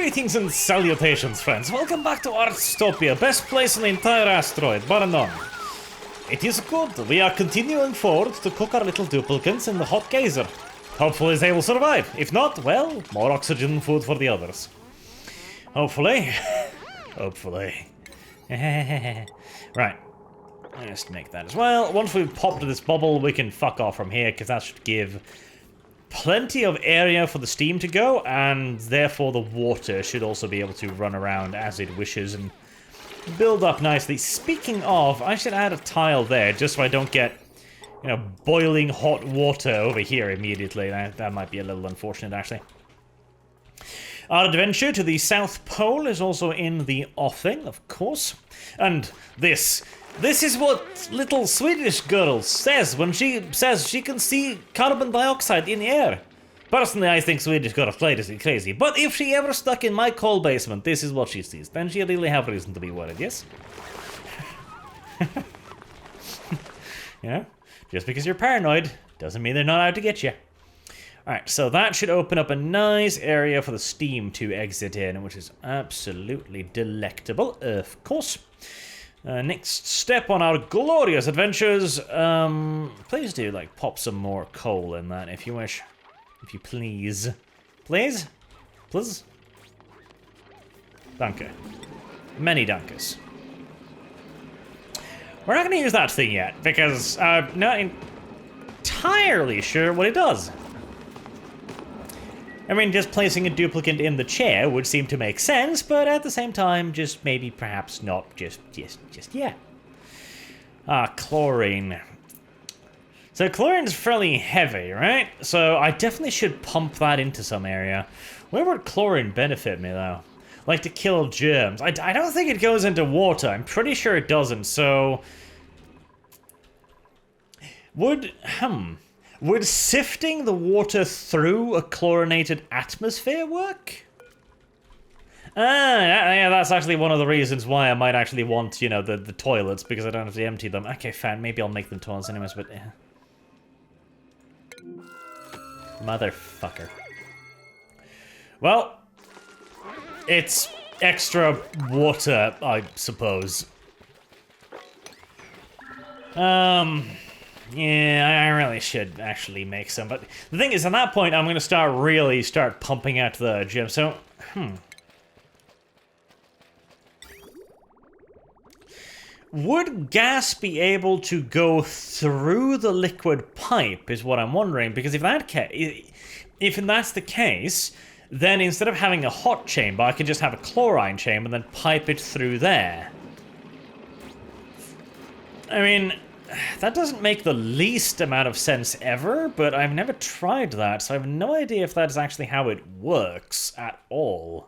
Greetings and salutations, friends. Welcome back to Artstopia, best place on the entire asteroid, bar none. It is good. We are continuing forward to cook our little duplicants in the hot geyser. Hopefully they will survive. If not, well, more oxygen and food for the others. Hopefully. Hopefully. Right. Let's make that as well. Once we've popped this bubble, we can fuck off from here, because that should give plenty of area for the steam to go, and therefore the water should also be able to run around as it wishes and build up nicely. Speaking of, I should add a tile there, just so I don't get, you know, boiling hot water over here immediately. That might be a little unfortunate, actually. Our adventure to the South Pole is also in the offing, of course. And this is what little Swedish girl says when she says she can see carbon dioxide in the air. Personally, I think Swedish girls are crazy, but if she ever stuck in my coal basement, this is what she sees. Then she really have reason to be worried, yes? You know, just because you're paranoid doesn't mean they're not out to get you. Alright, so that should open up a nice area for the steam to exit in, which is absolutely delectable, of course. Next step on our glorious adventures, please do, like, pop some more coal in that if you wish. If you please. Please? Please? Danke. Many dankes. We're not going to use that thing yet, because I'm not entirely sure what it does. I mean, just placing a duplicate in the chair would seem to make sense, but at the same time, just maybe perhaps not just yet. Chlorine. So chlorine's fairly heavy, right? So I definitely should pump that into some area. Where would chlorine benefit me, though? Like to kill germs. I don't think it goes into water. I'm pretty sure it doesn't, so... Would sifting the water through a chlorinated atmosphere work? Yeah, that's actually one of the reasons why I might actually want, you know, the toilets, because I don't have to empty them. Okay, fine, maybe I'll make them toilets anyways, but... Motherfucker. Well, it's extra water, I suppose. Yeah, I really should actually make some, but the thing is, at that point, I'm going to really start pumping out the gym, so, Would gas be able to go through the liquid pipe, is what I'm wondering, because if that's the case, then instead of having a hot chamber, I could just have a chlorine chamber and then pipe it through there. I mean... that doesn't make the least amount of sense ever, but I've never tried that, so I have no idea if that's actually how it works at all.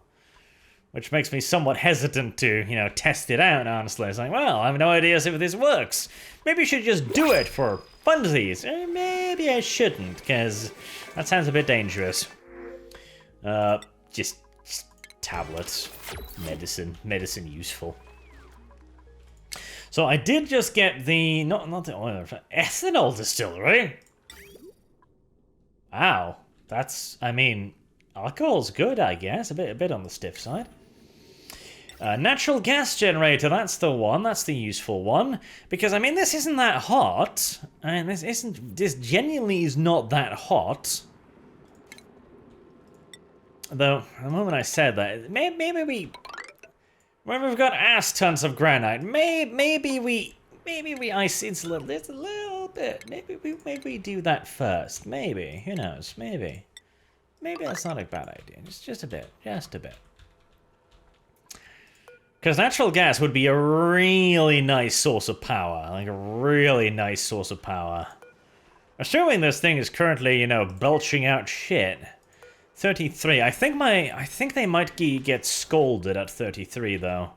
Which makes me somewhat hesitant to, you know, test it out, honestly. It's like, well, I have no idea if this works. Maybe I should just do it for funsies. Maybe I shouldn't, because that sounds a bit dangerous. Just tablets. Medicine useful. So I did just get the, not the oil, ethanol distillery. Wow, that's, I mean, alcohol's good, I guess, a bit on the stiff side. Natural gas generator, that's the one, that's the useful one. Because, I mean, this isn't that hot. I mean, this genuinely is not that hot. Though, the moment I said that, maybe when we've got ass tons of granite, maybe we ice insulate this a little bit. Maybe we do that first. Maybe, who knows? Maybe that's not a bad idea. Just a bit. Because natural gas would be a really nice source of power, like a really nice source of power. Assuming this thing is currently, you know, belching out shit. 33. I think they might get scolded at 33, though.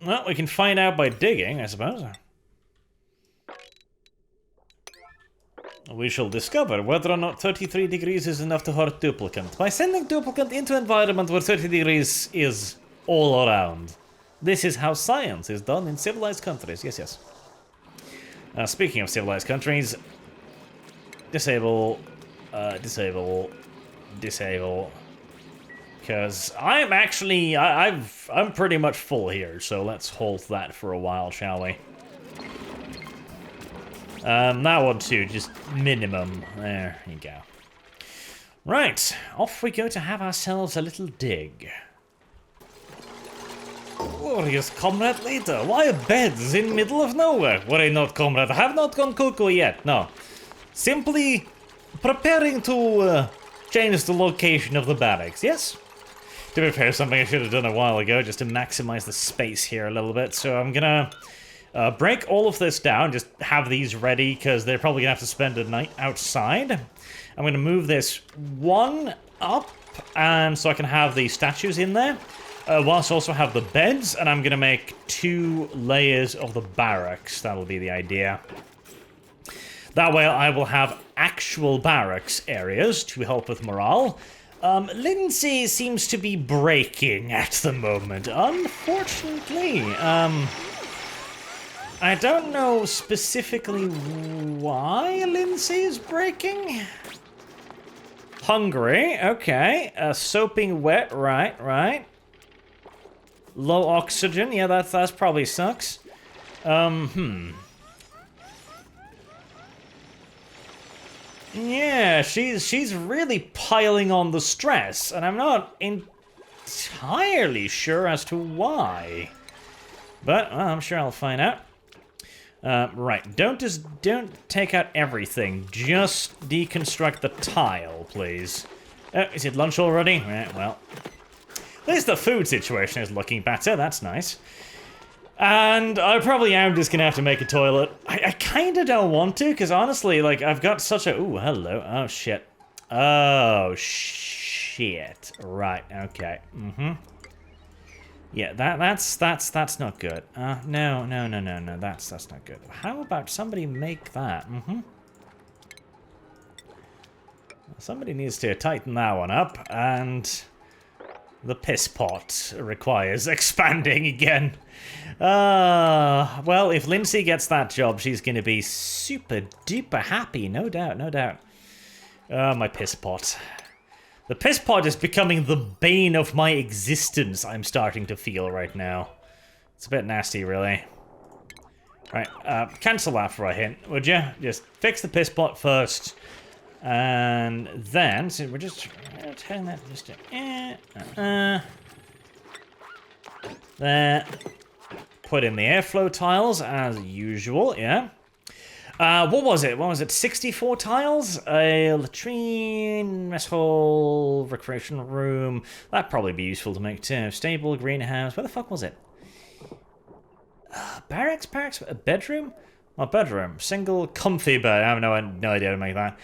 Well, we can find out by digging, I suppose. We shall discover whether or not 33 degrees is enough to hurt duplicant by sending duplicant into an environment where 30 degrees is all around. This is how science is done in civilized countries. Yes. Speaking of civilized countries, disable. Because I'm actually, I'm pretty much full here, so let's hold that for a while, shall we? That one too, just minimum. There you go. Right, off we go to have ourselves a little dig. Glorious comrade leader, why beds in middle of nowhere? Worry not, comrade, I have not gone cuckoo yet, no. Simply preparing to change the location of the barracks, yes? To be fair, something I should have done a while ago, just to maximize the space here a little bit, so I'm gonna break all of this down, just have these ready, because they're probably gonna have to spend a night outside. I'm gonna move this one up, and so I can have the statues in there. Whilst also have the beds, and I'm gonna make 2 layers of the barracks. That'll be the idea. That way I will have actual barracks areas to help with morale. Lindsay seems to be breaking at the moment, unfortunately. I don't know specifically why Lindsay is breaking. Hungry, okay. Soaping wet, right. Low oxygen, yeah, that's probably sucks. Yeah, she's really piling on the stress, and I'm not entirely sure as to why. But well, I'm sure I'll find out. Right, don't take out everything. Just deconstruct the tile, please. Oh, is it lunch already? Well. At least the food situation is looking better, that's nice. And I probably am just gonna have to make a toilet. I kinda don't want to, because honestly, like, I've got such a... Ooh, hello. Oh, shit. Oh, shit. Right, okay. Yeah, that's not good. No, that's not good. How about somebody make that? Somebody needs to tighten that one up, and... The piss pot requires expanding again. Well, if Lindsay gets that job, she's going to be super duper happy. No doubt, no doubt. My piss pot. The piss pot is becoming the bane of my existence, I'm starting to feel right now. It's a bit nasty, really. Right, cancel that for a hint, would you? Just fix the piss pot first. And then, so we're just turning that just there. Put in the airflow tiles as usual, yeah. What was it? 64 tiles? A latrine, mess hall, recreation room. That'd probably be useful to make too. Stable, greenhouse. Where the fuck was it? Barracks? A bedroom? Oh, bedroom. Single, comfy bed. I have no idea how to make that.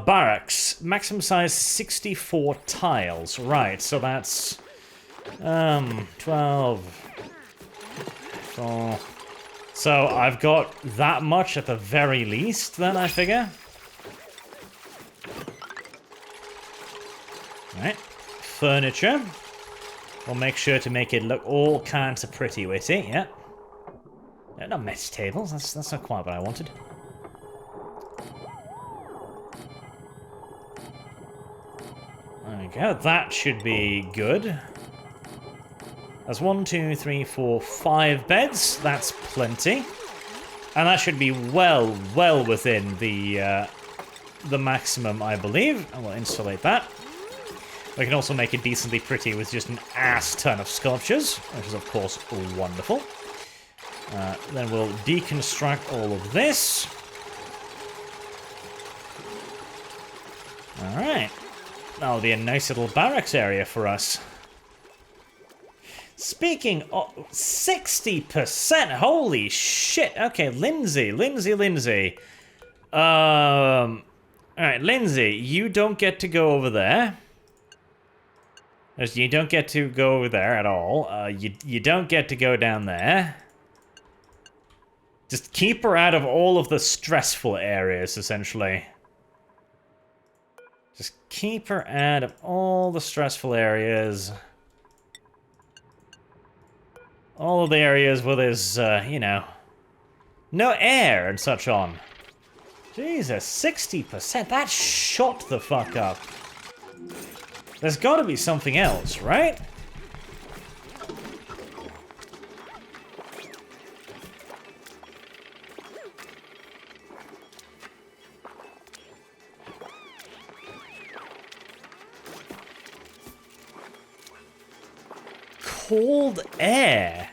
Barracks. Maximum size 64 tiles. Right, so that's... 12... 4... So I've got that much at the very least, then, I figure. Right. Furniture. We'll make sure to make it look all kinds of pretty witty, yeah. No, not mess tables, that's not quite what I wanted. There we go, that should be good. That's 1, 2, 3, 4, 5 beds, that's plenty. And that should be well within the maximum, I believe. And we'll insulate that. We can also make it decently pretty with just an ass ton of sculptures, which is of course wonderful. Then we'll deconstruct all of this. Alright. That'll be a nice little barracks area for us. Speaking of 60%, holy shit. Okay, Lindsay. Alright, Lindsay, you don't get to go over there. You don't get to go over there at all. You don't get to go down there. Just keep her out of all of the stressful areas, essentially. Just keep her out of all the stressful areas. All of the areas where there's, you know, no air and such on. Jesus, 60%? That shot the fuck up. There's got to be something else, right? Cold air.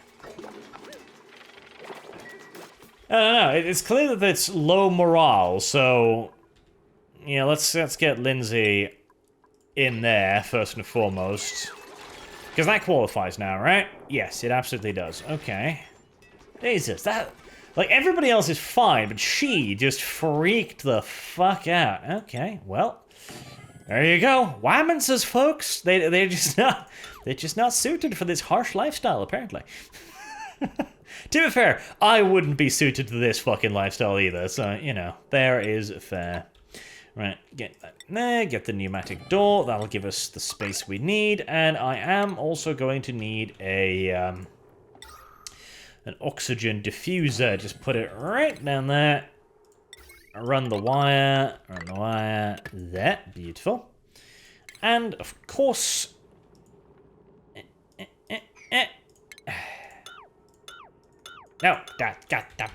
I don't know. It's clear that it's low morale, so yeah, let's get Lindsay in there first and foremost, because that qualifies now, right? Yes, it absolutely does. Okay. Jesus, that like everybody else is fine, but she just freaked the fuck out. Okay, well, there you go. Whammonses, folks. They're just not suited for this harsh lifestyle, apparently. To be fair, I wouldn't be suited to this fucking lifestyle either, so, you know, there is fair. Right, get that there, get the pneumatic door, that'll give us the space we need, and I am also going to need a, an oxygen diffuser. Just put it right down there, run the wire, there, beautiful. And, of course... No, that.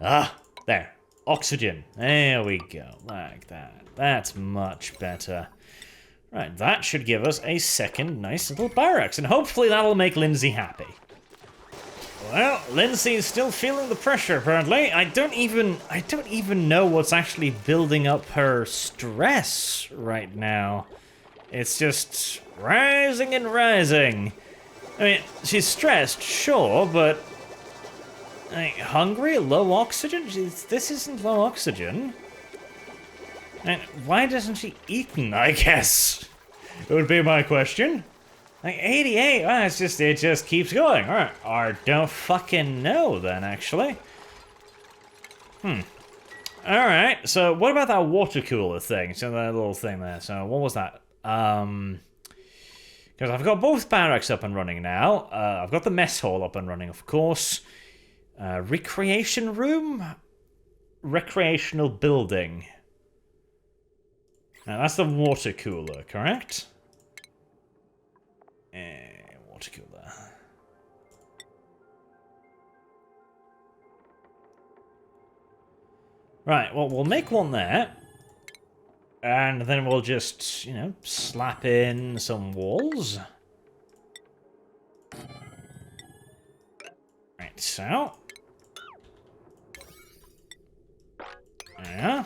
Ah, there. Oxygen. There we go. Like that. That's much better. Right, that should give us a second nice little barracks, and hopefully that'll make Lindsay happy. Well, Lindsay's still feeling the pressure, apparently. I don't even know what's actually building up her stress right now. It's just rising and rising. I mean, she's stressed, sure, but... Like, hungry? Low oxygen? This isn't low oxygen. And why doesn't she eaten, I guess? It would be my question. Like, 88, well, it just keeps going. Alright, or don't fucking know then, actually. Alright, so what about that water cooler thing? So that little thing there, so what was that? Because I've got both barracks up and running now. I've got the mess hall up and running, of course. Recreation room? Recreational building. Now that's the water cooler, correct? Water cooler. Right, well, we'll make one there. And then we'll just, you know, slap in some walls. Right, so... Yeah.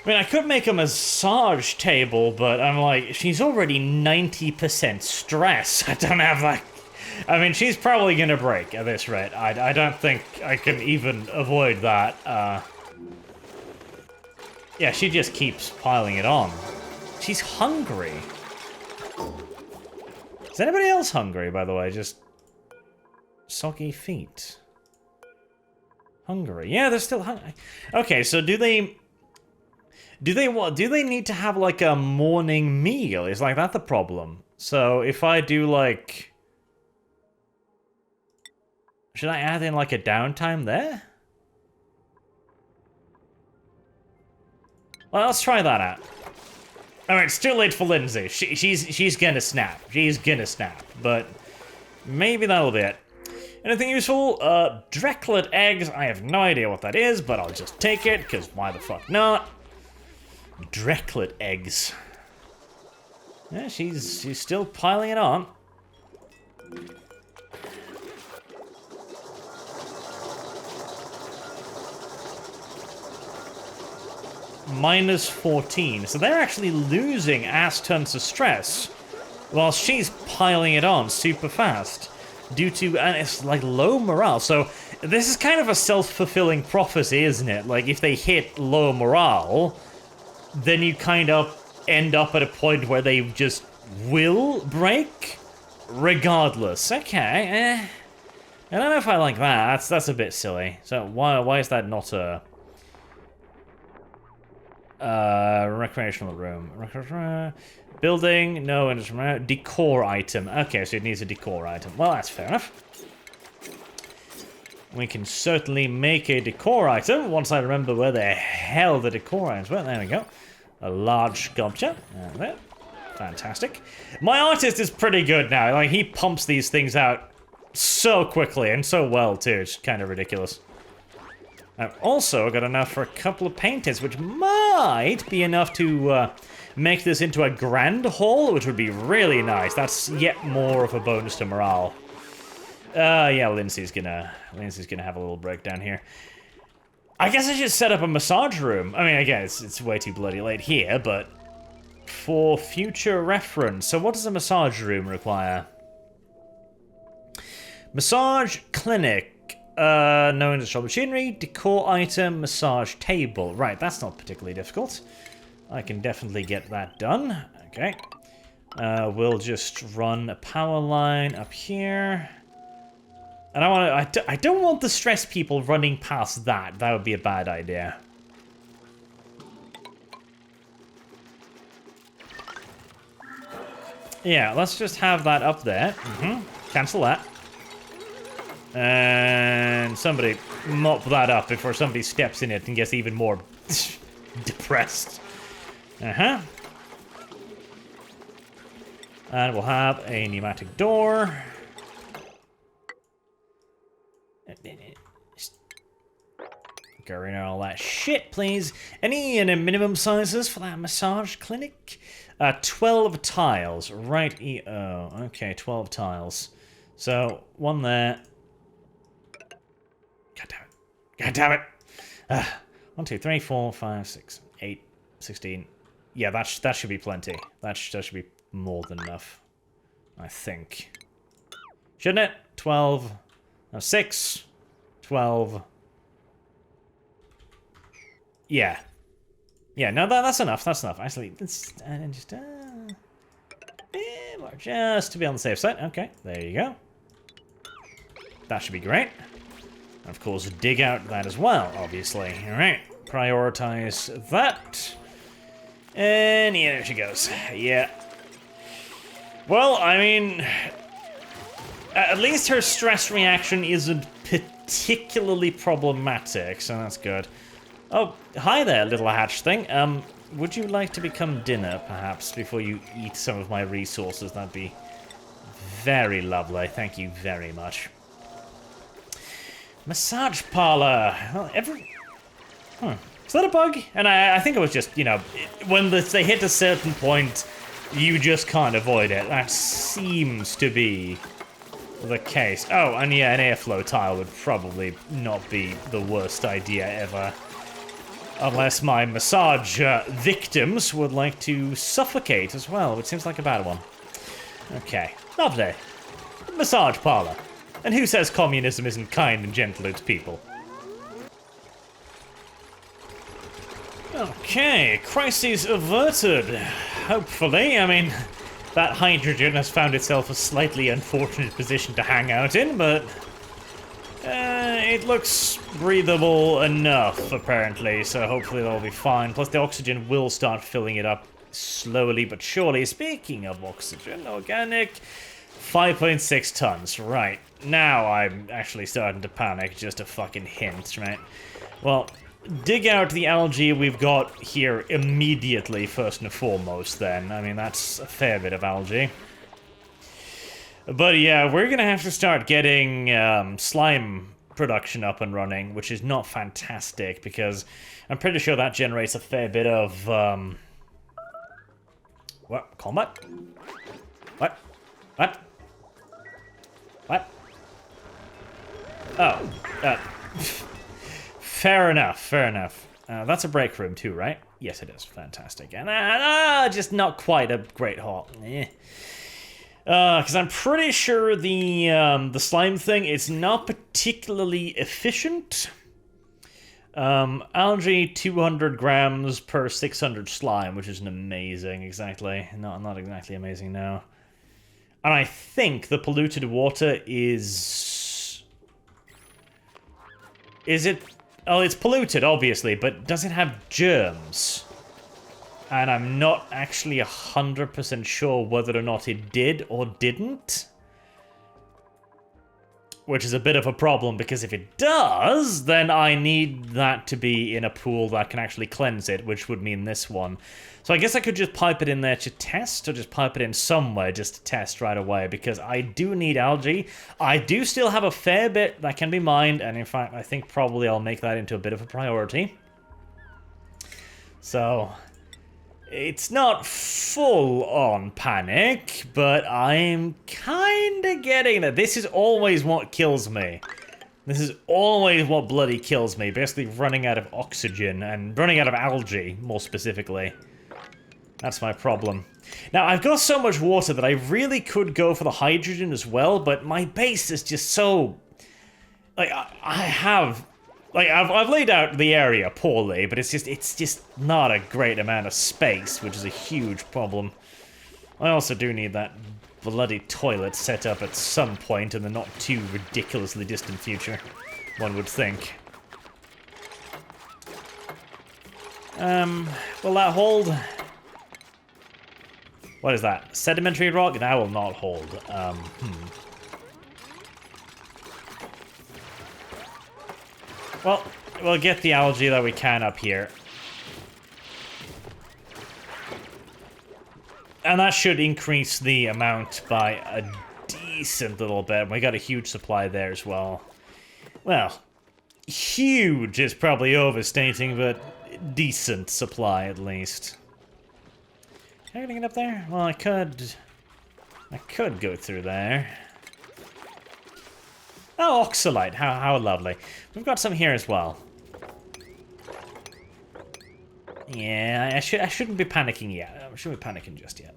I mean, I could make a massage table, but I'm like, she's already 90% stress. I don't have that. I mean, she's probably gonna break at this rate. I don't think I can even avoid that. Yeah, she just keeps piling it on. She's hungry. Is anybody else hungry, by the way? Just soggy feet. Hungry. Yeah, they're still hungry. Okay, so do they need to have like a morning meal? Is like that the problem? So if I do like, should I add in like a downtime there? Well, let's try that out. Alright, it's too late for Lindsay. She's gonna snap. She's gonna snap. But maybe that'll be it. Anything useful? Drecklet eggs. I have no idea what that is, but I'll just take it, because why the fuck not? Drecklet eggs. Yeah, she's still piling it on. -14. So they're actually losing ass tons of stress, while she's piling it on super fast. Due to, and it's like low morale. So this is kind of a self-fulfilling prophecy, isn't it? Like if they hit low morale, then you kind of end up at a point where they just will break, regardless. Okay, I don't know if I like that. That's a bit silly. So why is that not a recreational room? Building, no, decor item. Okay, so it needs a decor item. Well, that's fair enough. We can certainly make a decor item once I remember where the hell the decor items were. There we go. A large sculpture. There. Fantastic. My artist is pretty good now. Like, he pumps these things out so quickly and so well, too. It's kind of ridiculous. I've also got enough for a couple of painters, which might be enough to make this into a grand hall, which would be really nice. That's yet more of a bonus to morale. Yeah, Lindsay's gonna have a little breakdown here. I guess I should set up a massage room. I mean, again, it's way too bloody late here, but for future reference. So what does a massage room require? Massage clinic. No industrial machinery, decor item, massage table. Right, that's not particularly difficult. I can definitely get that done. Okay. We'll just run a power line up here. And I don't want the stress people running past that. That would be a bad idea. Yeah, let's just have that up there. Cancel that. And somebody mop that up before somebody steps in it and gets even more depressed. And we'll have a pneumatic door. Get rid of all that shit, please. Any minimum sizes for that massage clinic? 12 tiles. Right-o. Okay, 12 tiles. So, one there. God damn it. 1, 2, 3, 4, 5, 6, 8, 16. Yeah, that should be plenty. That should be more than enough. I think. Shouldn't it? 12. No, 6. 12. Yeah. Yeah, no, that's enough. That's enough. Actually, let's just to be on the safe side. Okay, there you go. That should be great. Of course, dig out that as well, obviously. Alright, prioritize that. And yeah, there she goes. Yeah. Well, I mean, at least her stress reaction isn't particularly problematic, so that's good. Oh, hi there, little hatch thing. Would you like to become dinner, perhaps, before you eat some of my resources? That'd be very lovely. Thank you very much. Massage parlor. Well, is that a bug? And I think it was just, you know, when they hit a certain point, you just can't avoid it. That seems to be the case. Oh, and yeah, an airflow tile would probably not be the worst idea ever. Unless my massage victims would like to suffocate as well, which seems like a bad one. Okay, lovely. Massage parlor. And who says communism isn't kind and gentle to its people? Okay, crises averted. Hopefully. I mean, that hydrogen has found itself a slightly unfortunate position to hang out in, but it looks breathable enough, apparently, so hopefully that'll be fine. Plus, the oxygen will start filling it up slowly but surely. Speaking of oxygen, organic, 5.6 tons. Right, now I'm actually starting to panic, just a fucking hint, right? Well, dig out the algae we've got here immediately, first and foremost, then. I mean, that's a fair bit of algae. But yeah, we're gonna have to start getting slime production up and running, which is not fantastic, because I'm pretty sure that generates a fair bit of, what? Combat? What? What? What? Oh, fair enough, fair enough. That's a break room too, right? Yes, it is. Fantastic. And just not quite a great haul. Because I'm pretty sure the slime thing is not particularly efficient. Algae 200 grams per 600 slime, which isn't amazing exactly. Not exactly amazing, no. And I think the polluted water is it? Oh, it's polluted, obviously, but does it have germs? And I'm not actually 100% sure whether or not it did or didn't. which is a bit of a problem because if it does, then I need that to be in a pool that can actually cleanse it, which would mean this one. So I guess I could just pipe it in there to test, or just pipe it in somewhere just to test right away, because I do need algae. I do still have a fair bit that can be mined, and in fact, I think probably I'll make that into a bit of a priority. So, it's not full-on panic, but I'm kinda getting that. This is always what kills me. This is always what bloody kills me, basically running out of oxygen, and running out of algae, more specifically. That's my problem. Now, I've got so much water that I really could go for the hydrogen as well, but my base is just so... Like, I've laid out the area poorly, but it's just not a great amount of space, which is a huge problem. I also do need that bloody toilet set up at some point in the not too ridiculously distant future, one would think. Will that hold? What is that? Sedimentary rock? That will not hold. Well, we'll get the algae that we can up here. And that should increase the amount by a decent little bit. We got a huge supply there as well. Well, huge is probably overstating, but decent supply at least. Can I get up there? Well, I could go through there. Oh, oxalite. How lovely. We've got some here as well. Yeah, I shouldn't be panicking yet. I shouldn't be panicking just yet.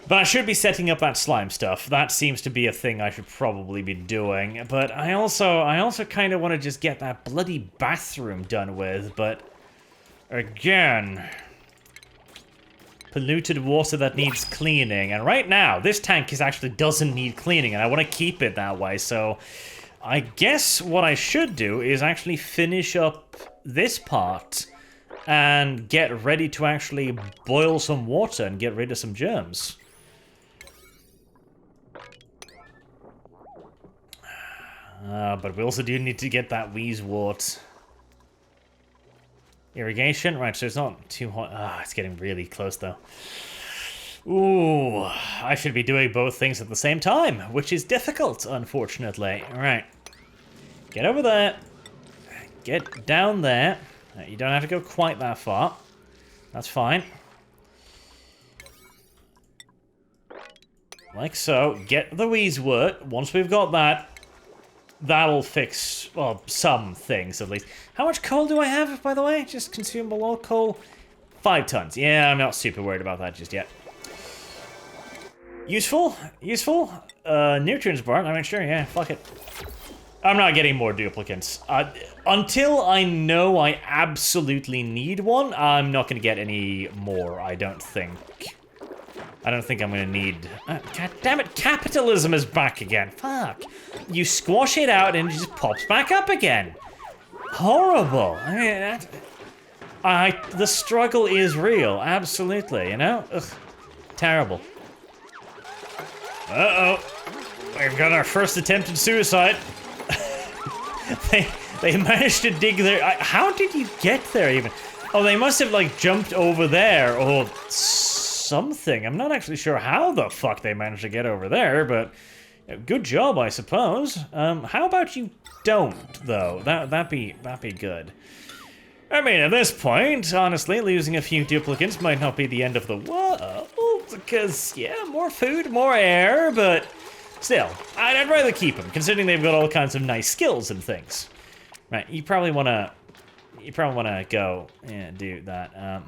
But I should be setting up that slime stuff. That seems to be a thing I should probably be doing. But I also kind of want to just get that bloody bathroom done with. But again, polluted water that needs cleaning. And right now, this tank actually doesn't need cleaning, and I want to keep it that way. So I guess what I should do is actually finish up this part and get ready to actually boil some water and get rid of some germs. But we also do need to get that Wheezewort. Irrigation? Right, so it's not too hot. It's getting really close, though. Ooh, I should be doing both things at the same time, which is difficult, unfortunately. All right. Get over there. Get down there. You don't have to go quite that far. That's fine. Like so. Get the Wheezewort. Once we've got that, that'll fix, well, some things at least. How much coal do I have, by the way? Just consumable oil coal? 5 tons. Yeah, I'm not super worried about that just yet. Useful? Useful? Nutrients bar. I mean, sure, yeah, fuck it. I'm not getting more duplicates. Until I know I absolutely need one, I'm not going to get any more, I don't think. I don't think I'm going to need... God damn it, capitalism is back again. Fuck. You squash it out and it just pops back up again. Horrible. I mean, the struggle is real, absolutely, you know? Ugh. Terrible. Uh-oh. We've got our first attempted suicide. They managed to dig their... How did you get there, even? Oh, they must have, like, jumped over there or something. I'm not actually sure how the fuck they managed to get over there, but good job, I suppose. How about you don't, though? That'd be good. I mean, at this point, honestly, losing a few duplicates might not be the end of the world, because, yeah, more food, more air, but still, I'd rather keep them, considering they've got all kinds of nice skills and things. Right, you probably want to go and do that.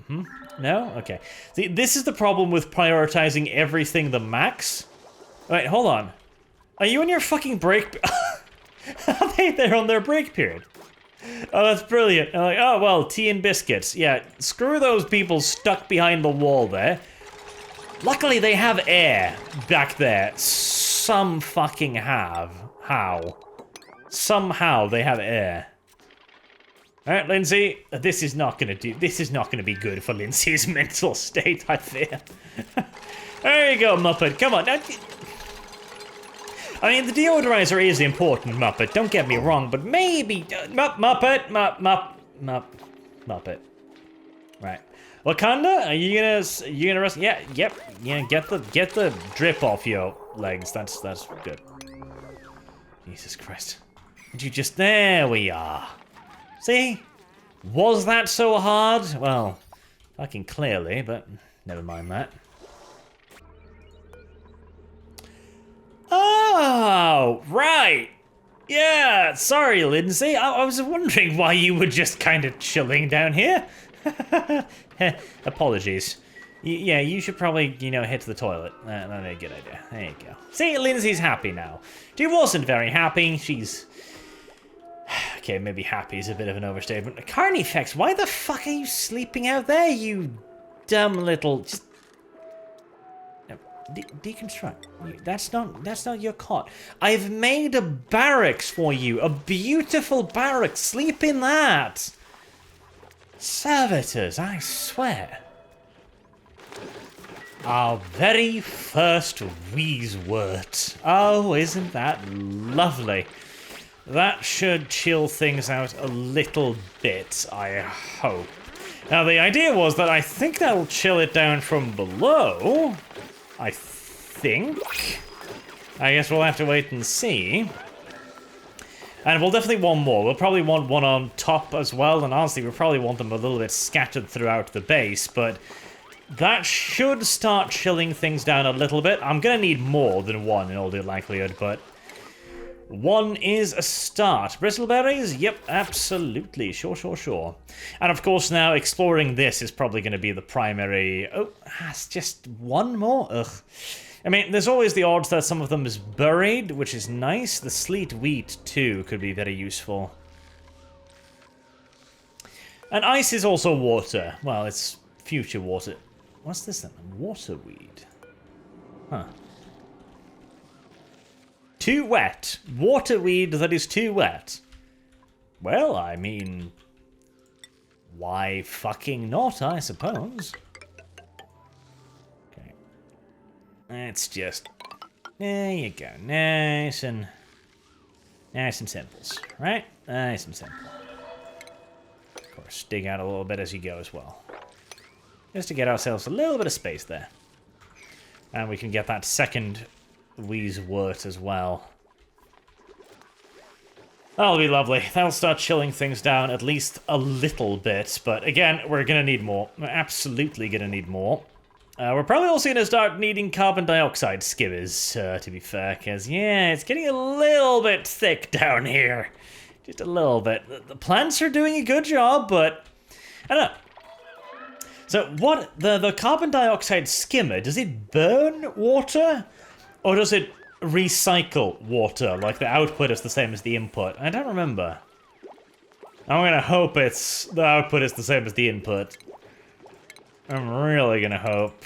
No? Okay. See, this is the problem with prioritizing everything the max. Wait, hold on. Are you in your fucking break? They're on their break period. Oh, that's brilliant. I'm like, oh, well, tea and biscuits. Yeah, screw those people stuck behind the wall there. Luckily, they have air back there. Some fucking have. How? Somehow they have air. Alright, Lindsay, this is not gonna be good for Lindsay's mental state, I fear. There you go, Muppet. Come on. Now, I mean, the deodorizer is important, Muppet, don't get me wrong, but maybe... Muppet. Right. Wakanda, are you gonna rest? Yeah, yep. Yeah, get the drip off your legs. That's good. Jesus Christ. Did you just... There we are. See? Was that so hard? Well, fucking clearly, but never mind that. Oh, right. Yeah, sorry, Lindsay. I was wondering why you were just kind of chilling down here. Apologies. Yeah, you should probably, you know, head to the toilet. That'd be a good idea. There you go. See, Lindsay's happy now. She wasn't very happy. She's... Okay, maybe happy is a bit of an overstatement. Carnifex, why the fuck are you sleeping out there, you dumb little... Just... Deconstruct. That's not your cot. I've made a barracks for you. A beautiful barracks. Sleep in that. Servitors, I swear. Our very first Wheezewort. Oh, isn't that lovely? That should chill things out a little bit, I hope. Now, the idea was that I think that'll chill it down from below. I think. I guess we'll have to wait and see. And we'll definitely want more. We'll probably want one on top as well, and honestly, we'll probably want them a little bit scattered throughout the base, but that should start chilling things down a little bit. I'm gonna need more than one in all due likelihood, but one is a start. Bristleberries? Yep, absolutely. Sure. And of course now, exploring this is probably going to be the primary... Oh, it's just one more? Ugh. I mean, there's always the odds that some of them is buried, which is nice. The sleet wheat, too, could be very useful. And ice is also water. Well, it's future water. What's this then? Waterweed. Huh. Too wet. Waterweed that is too wet. Well, I mean... Why fucking not, I suppose. Okay. Let's just... There you go. Nice and simples, right? Nice and simple. Of course, dig out a little bit as you go as well. Just to get ourselves a little bit of space there. And we can get that second... Wheezewort as well. That'll be lovely. That'll start chilling things down at least a little bit. But again, we're gonna need more. We're absolutely gonna need more. We're probably also gonna start needing carbon dioxide skimmers, to be fair. Because, yeah, it's getting a little bit thick down here. Just a little bit. The plants are doing a good job, but... I don't know. So, what... The carbon dioxide skimmer, does it burn water? Or does it recycle water, like the output is the same as the input? I don't remember. I'm gonna hope the output is the same as the input. I'm really gonna hope.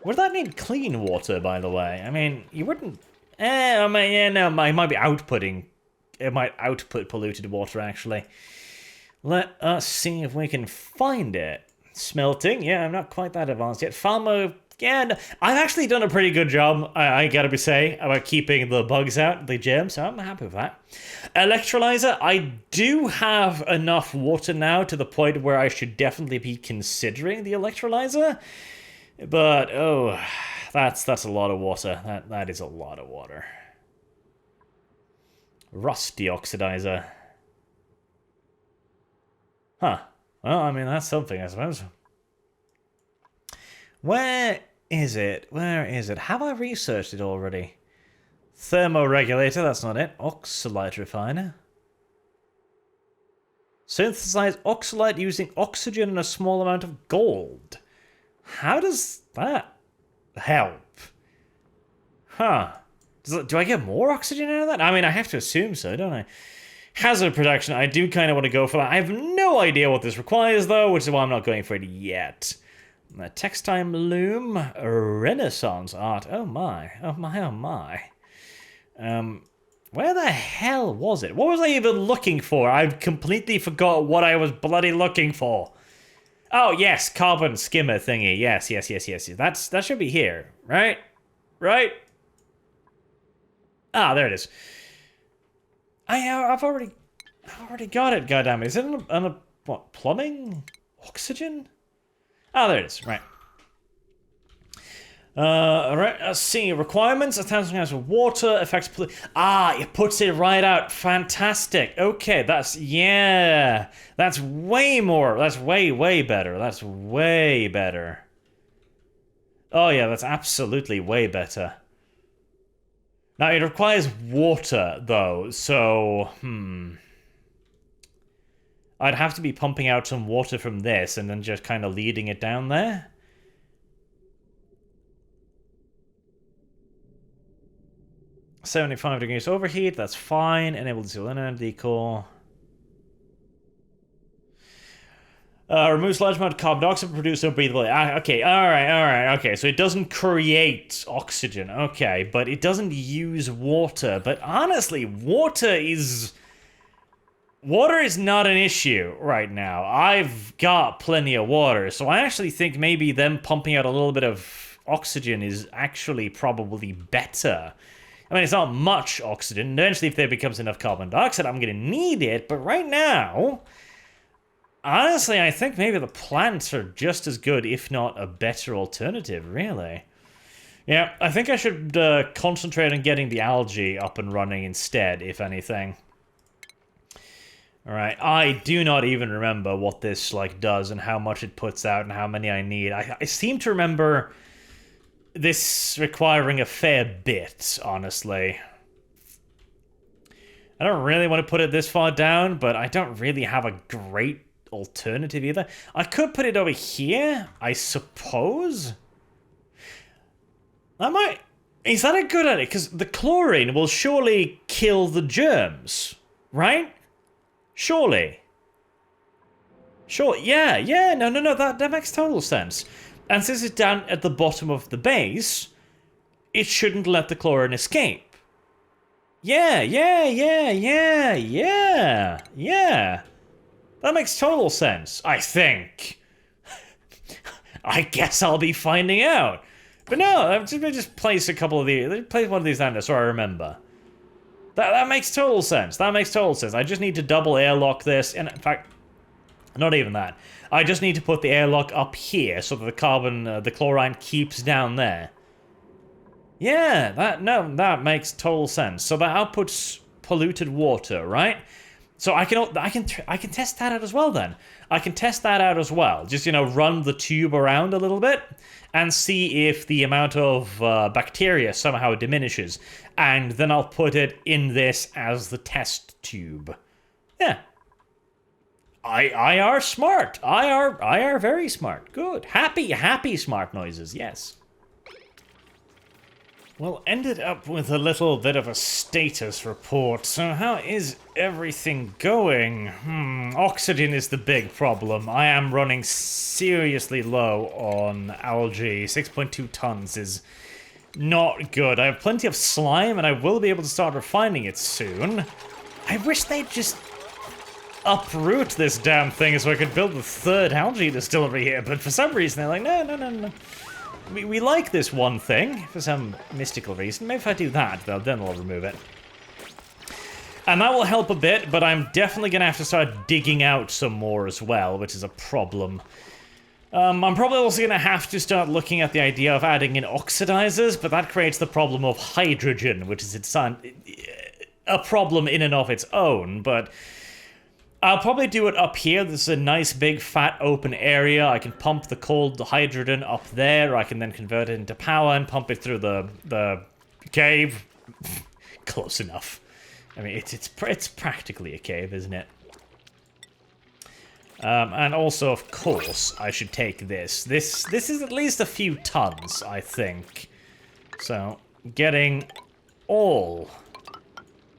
Would that need clean water, by the way? I mean, you wouldn't... I mean, yeah, no, it might be outputting. It might output polluted water, actually. Let us see if we can find it. Smelting, yeah, I'm not quite that advanced yet. Farmer... Yeah, no, I've actually done a pretty good job, I gotta say, about keeping the bugs out, the germs, so I'm happy with that. Electrolyzer, I do have enough water now to the point where I should definitely be considering the electrolyzer. But, oh, that's a lot of water. That is a lot of water. Rust deoxidizer. Huh. Well, I mean, that's something, I suppose. Where is it? Where is it? Have I researched it already? Thermoregulator, that's not it. Oxalite refiner. Synthesize oxalite using oxygen and a small amount of gold. How does that help? Huh. Do I get more oxygen out of that? I mean, I have to assume so, don't I? Hazard production, I do kind of want to go for that. I have no idea what this requires, though, which is why I'm not going for it yet. Textile loom, Renaissance art. Oh my. Where the hell was it? What was I even looking for? I've completely forgot what I was bloody looking for. Oh, yes, carbon skimmer thingy. Yes. That should be here, right? Right? Ah, there it is. I've already got it, goddammit. Is it what, plumbing? Oxygen? Ah, there it is, right. Alright, let's see. Requirements, 1,000 grams of water, affects it puts it right out. Fantastic. Okay, that's way more. That's way better. That's way better. Oh yeah, that's absolutely way better. Now, it requires water, though, so, I'd have to be pumping out some water from this and then just kind of leading it down there. $75 overheat, that's fine. Enable the decor. Removes large amount of carbon dioxide produced so breathable. Okay, alright, okay. So it doesn't create oxygen, okay, but it doesn't use water. But honestly, water is not an issue right now. I've got plenty of water, so I actually think maybe them pumping out a little bit of oxygen is actually probably better. I mean, it's not much oxygen. Eventually, if there becomes enough carbon dioxide, I'm going to need it. But right now, honestly, I think maybe the plants are just as good, if not a better alternative, really. Yeah, I think I should concentrate on getting the algae up and running instead, if anything. Alright, I do not even remember what this, like, does and how much it puts out and how many I need. I seem to remember this requiring a fair bit, honestly. I don't really want to put it this far down, but I don't really have a great alternative either. I could put it over here, I suppose. Is that a good idea? Because the chlorine will surely kill the germs, right? Surely. Sure, yeah, no, that makes total sense. And since it's down at the bottom of the base, it shouldn't let the chlorine escape. Yeah. That makes total sense, I think. I guess I'll be finding out. But no, I'm just place a couple of these. Place one of these down there so I remember. That makes total sense. That makes total sense. I just need to double airlock this. And in fact, not even that. I just need to put the airlock up here so that the chlorine keeps down there. Yeah, that makes total sense. So that outputs polluted water, right? So I can test that out as well then. I can test that out as well. Just, run the tube around a little bit and see if the amount of bacteria somehow diminishes. And then I'll put it in this as the test tube. Yeah. I are smart. I are very smart. Good. Happy smart noises, yes. Well, ended up with a little bit of a status report. So how is everything going? Oxygen is the big problem. I am running seriously low on algae. 6.2 tons is not good. I have plenty of slime, and I will be able to start refining it soon. I wish they'd just uproot this damn thing so I could build the third algae distillery here, but for some reason they're like, no. We like this one thing, for some mystical reason. Maybe if I do that, then they'll remove it. And that will help a bit, but I'm definitely going to have to start digging out some more as well, which is a problem. I'm probably also going to have to start looking at the idea of adding in oxidizers, but that creates the problem of hydrogen, which is a problem in and of its own, but I'll probably do it up here. This is a nice big fat open area. I can pump the cold hydrogen up there. I can then convert it into power and pump it through the cave. Close enough. I mean, it's practically a cave, isn't it? And also, of course, I should take this. This is at least a few tons, I think. So, getting all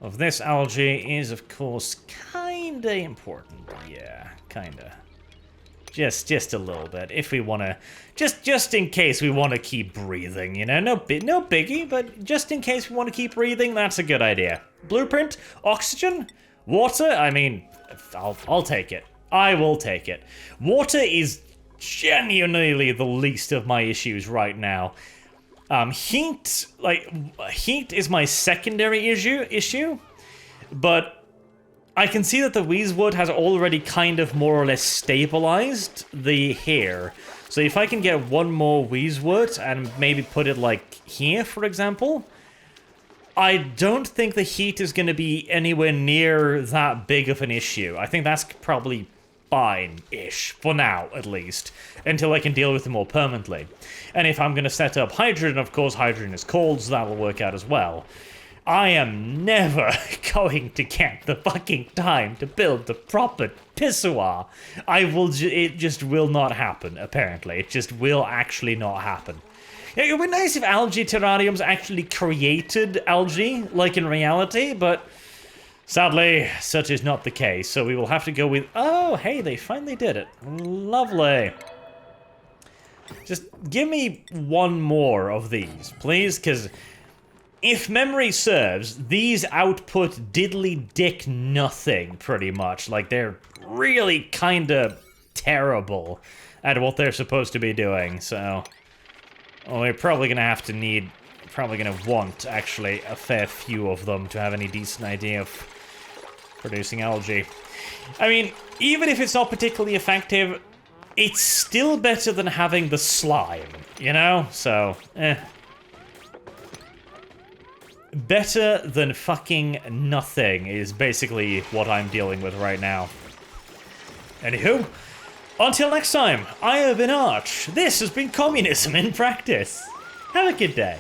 of this algae is, of course, kinda important. Yeah, kinda. Just a little bit, if we wanna, just in case we wanna keep breathing, no biggie, but just in case we wanna keep breathing, that's a good idea. Blueprint, oxygen, water. I mean, I'll take it. I will take it. Water is genuinely the least of my issues right now. Heat is my secondary issue, but I can see that the Weezewood has already kind of more or less stabilized the hair. So if I can get one more Weezewood and maybe put it like here, for example, I don't think the heat is going to be anywhere near that big of an issue. I think that's probably fine-ish, for now at least, until I can deal with it more permanently. And if I'm going to set up hydrogen, of course hydrogen is cold, so that'll work out as well. I am never going to get the fucking time to build the proper pissoir. It just will not happen, apparently. It just will actually not happen. It would be nice if algae terrariums actually created algae, like in reality, but sadly, such is not the case. So we will have to go with... Oh, hey, they finally did it. Lovely. Just give me one more of these, please, because... if memory serves, these output diddly dick nothing, pretty much. Like, they're really kinda terrible at what they're supposed to be doing, so... well, we're probably gonna want, actually, a fair few of them to have any decent idea of producing algae. I mean, even if it's not particularly effective, it's still better than having the slime, you know? So, better than fucking nothing is basically what I'm dealing with right now. Anywho, until next time, I have been Arch. This has been Communism in Practice. Have a good day.